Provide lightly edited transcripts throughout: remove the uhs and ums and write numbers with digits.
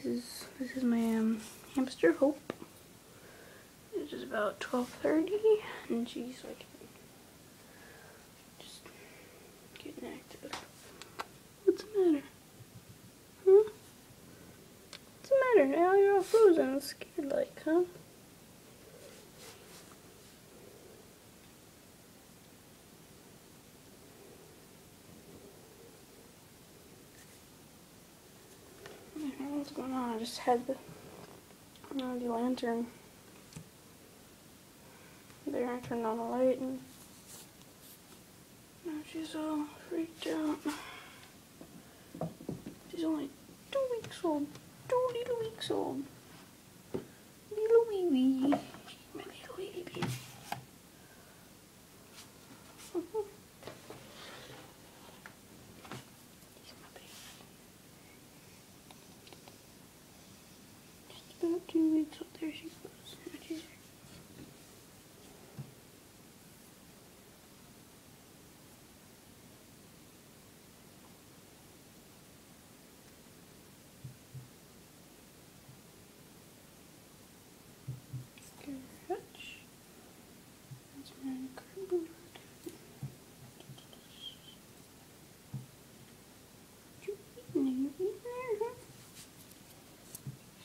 this is my hamster Hope. It is about 12:30, and she's like just getting active. What's the matter? Huh? What's the matter? Now you're all frozen and scared like, huh? I don't know what's going on. I just had the lantern there. I turned on the light and now she's all freaked out. She's only 2 weeks old. 2 little weeks old. Little wee wee. She's my little wee baby. She's my baby. Just about 2 weeks old. There she goes. She's Scratch. That's my cardboard. You eating there, huh?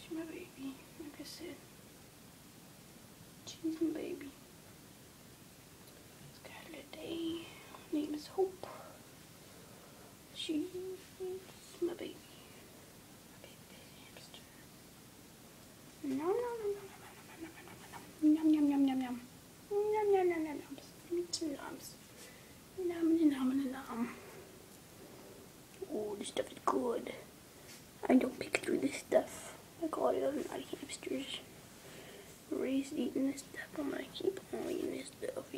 She's my baby. Like I said, she's my baby. It's got a little day. Her name is Hope. She's my baby. My baby hamster. Nom nom nom nom. Yum yum yum yum yum. Yum yum yum yum yum. Give me 2 noms. Nom nom nom. Oh, this stuff is good. I don't pick through this stuff. Like all the other naughty hamsters. Ray's eating this stuff. I'm gonna keep on eating this stuff.